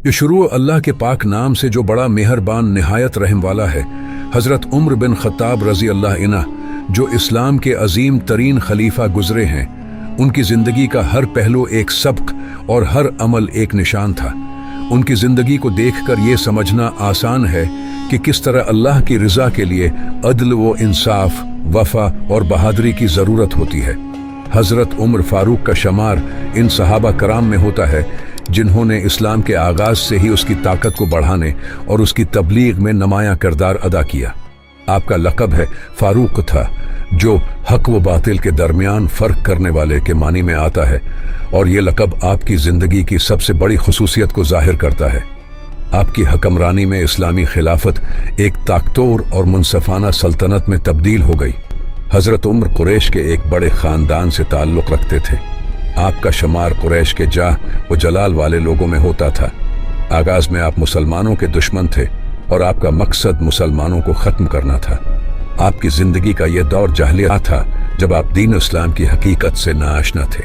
یہ شروع اللہ کے پاک نام سے جو بڑا مہربان نہایت رحم والا ہے۔ حضرت عمر بن خطاب رضی اللہ عنہ جو اسلام کے عظیم ترین خلیفہ گزرے ہیں، ان کی زندگی کا ہر پہلو ایک سبق اور ہر عمل ایک نشان تھا۔ ان کی زندگی کو دیکھ کر یہ سمجھنا آسان ہے کہ کس طرح اللہ کی رضا کے لیے عدل و انصاف، وفا اور بہادری کی ضرورت ہوتی ہے۔ حضرت عمر فاروق کا شمار ان صحابہ کرام میں ہوتا ہے جنہوں نے اسلام کے آغاز سے ہی اس کی طاقت کو بڑھانے اور اس کی تبلیغ میں نمایاں کردار ادا کیا۔ آپ کا لقب ہے فاروق تھا، جو حق و باطل کے درمیان فرق کرنے والے کے معنی میں آتا ہے، اور یہ لقب آپ کی زندگی کی سب سے بڑی خصوصیت کو ظاہر کرتا ہے۔ آپ کی حکمرانی میں اسلامی خلافت ایک طاقتور اور منصفانہ سلطنت میں تبدیل ہو گئی۔ حضرت عمر قریش کے ایک بڑے خاندان سے تعلق رکھتے تھے۔ آپ کا شمار قریش کے جاہ و جلال والے لوگوں میں ہوتا تھا۔ آغاز میں آپ مسلمانوں کے دشمن تھے اور آپ کا مقصد مسلمانوں کو ختم کرنا تھا۔ آپ کی زندگی کا یہ دور جاہلیت تھا جب آپ دین اسلام کی حقیقت سے ناآشنا تھے۔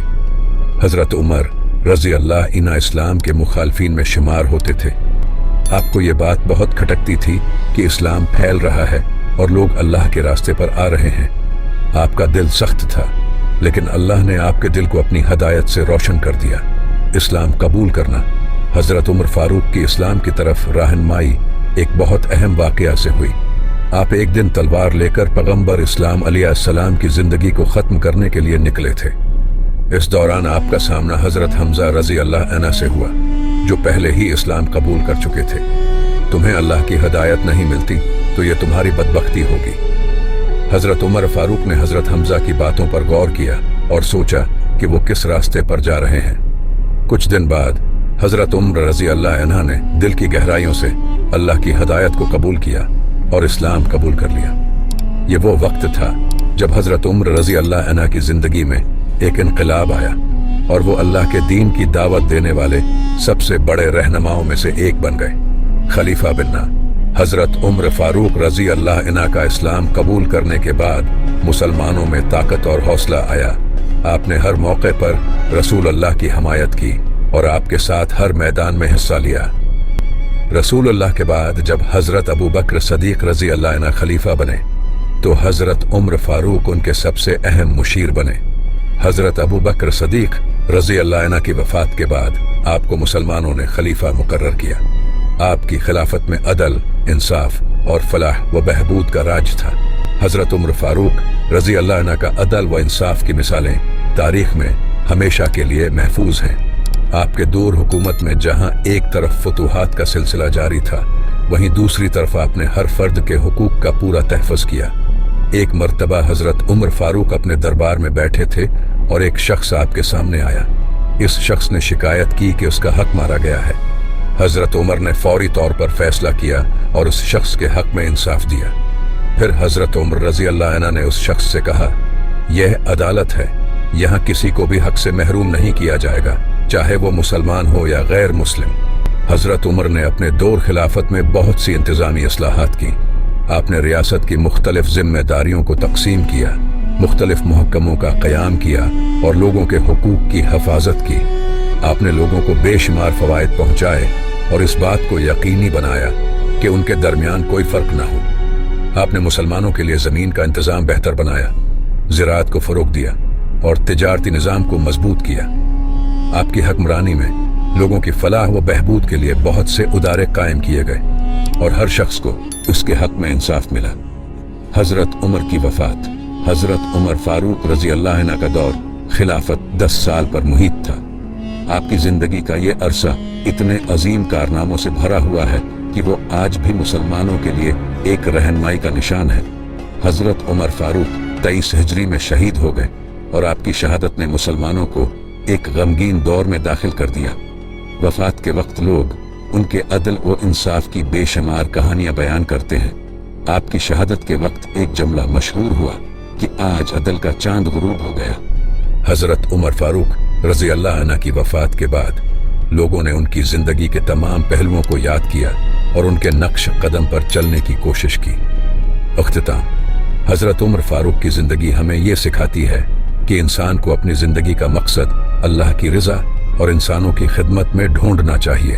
حضرت عمر رضی اللہ عنہ اسلام کے مخالفین میں شمار ہوتے تھے۔ آپ کو یہ بات بہت کھٹکتی تھی کہ اسلام پھیل رہا ہے اور لوگ اللہ کے راستے پر آ رہے ہیں۔ آپ کا دل سخت تھا، لیکن اللہ نے آپ کے دل کو اپنی ہدایت سے روشن کر دیا۔ اسلام قبول کرنا۔ حضرت عمر فاروق کی اسلام کی طرف رہنمائی ایک بہت اہم واقعہ سے ہوئی۔ آپ ایک دن تلوار لے کر پیغمبر اسلام علیہ السلام کی زندگی کو ختم کرنے کے لیے نکلے تھے۔ اس دوران آپ کا سامنا حضرت حمزہ رضی اللہ عنہ سے ہوا، جو پہلے ہی اسلام قبول کر چکے تھے۔ تمہیں اللہ کی ہدایت نہیں ملتی تو یہ تمہاری بدبختی ہوگی۔ حضرت عمر فاروق نے حضرت حمزہ کی باتوں پر غور کیا اور سوچا کہ وہ کس راستے پر جا رہے ہیں۔ کچھ دن بعد حضرت عمر رضی اللہ عنہ نے دل کی گہرائیوں سے اللہ کی ہدایت کو قبول کیا اور اسلام قبول کر لیا۔ یہ وہ وقت تھا جب حضرت عمر رضی اللہ عنہ کی زندگی میں ایک انقلاب آیا اور وہ اللہ کے دین کی دعوت دینے والے سب سے بڑے رہنماؤں میں سے ایک بن گئے۔ خلیفہ بننا۔ حضرت عمر فاروق رضی اللہ عنہ کا اسلام قبول کرنے کے بعد مسلمانوں میں طاقت اور حوصلہ آیا۔ آپ نے ہر موقع پر رسول اللہ کی حمایت کی اور آپ کے ساتھ ہر میدان میں حصہ لیا۔ رسول اللہ کے بعد جب حضرت ابو بکر صدیق رضی اللہ عنہ خلیفہ بنے تو حضرت عمر فاروق ان کے سب سے اہم مشیر بنے۔ حضرت ابو بکر صدیق رضی اللہ عنہ کی وفات کے بعد آپ کو مسلمانوں نے خلیفہ مقرر کیا۔ آپ کی خلافت میں عدل، انصاف اور فلاح و بہبود کا راج تھا۔ حضرت عمر فاروق رضی اللہ عنہ کا عدل و انصاف کی مثالیں تاریخ میں ہمیشہ کے لیے محفوظ ہیں۔ آپ کے دور حکومت میں جہاں ایک طرف فتوحات کا سلسلہ جاری تھا، وہیں دوسری طرف آپ نے ہر فرد کے حقوق کا پورا تحفظ کیا۔ ایک مرتبہ حضرت عمر فاروق اپنے دربار میں بیٹھے تھے اور ایک شخص آپ کے سامنے آیا۔ اس شخص نے شکایت کی کہ اس کا حق مارا گیا ہے۔ حضرت عمر نے فوری طور پر فیصلہ کیا اور اس شخص کے حق میں انصاف دیا۔ پھر حضرت عمر رضی اللہ عنہ نے اس شخص سے کہا، یہ عدالت ہے، یہاں کسی کو بھی حق سے محروم نہیں کیا جائے گا، چاہے وہ مسلمان ہو یا غیر مسلم۔ حضرت عمر نے اپنے دور خلافت میں بہت سی انتظامی اصلاحات کی۔ آپ نے ریاست کی مختلف ذمہ داریوں کو تقسیم کیا، مختلف محکموں کا قیام کیا اور لوگوں کے حقوق کی حفاظت کی۔ آپ نے لوگوں کو بے شمار فوائد پہنچائے اور اس بات کو یقینی بنایا کہ ان کے درمیان کوئی فرق نہ ہو۔ آپ نے مسلمانوں کے لیے زمین کا انتظام بہتر بنایا، زراعت کو فروغ دیا اور تجارتی نظام کو مضبوط کیا۔ آپ کی حکمرانی میں لوگوں کی فلاح و بہبود کے لیے بہت سے ادارے قائم کیے گئے اور ہر شخص کو اس کے حق میں انصاف ملا۔ حضرت عمر کی وفات۔ حضرت عمر فاروق رضی اللہ عنہ کا دور خلافت 10 سال پر محیط تھا۔ آپ کی زندگی کا یہ عرصہ اتنے عظیم کارناموں سے بھرا ہوا ہے کہ وہ آج بھی مسلمانوں کے لیے ایک رہنمائی کا نشان ہے۔ حضرت عمر فاروق 23 ہجری میں شہید ہو گئے اور آپ کی شہادت نے مسلمانوں کو ایک غمگین دور میں داخل کر دیا۔ وفات کے وقت لوگ ان کے عدل و انصاف کی بے شمار کہانیاں بیان کرتے ہیں۔ آپ کی شہادت کے وقت ایک جملہ مشہور ہوا کہ آج عدل کا چاند غروب ہو گیا۔ حضرت عمر فاروق رضی اللہ عنہ کی وفات کے بعد لوگوں نے ان کی زندگی کے تمام پہلوؤں کو یاد کیا اور ان کے نقش قدم پر چلنے کی کوشش کی۔ اختتام۔ حضرت عمر فاروق کی زندگی ہمیں یہ سکھاتی ہے کہ انسان کو اپنی زندگی کا مقصد اللہ کی رضا اور انسانوں کی خدمت میں ڈھونڈنا چاہیے۔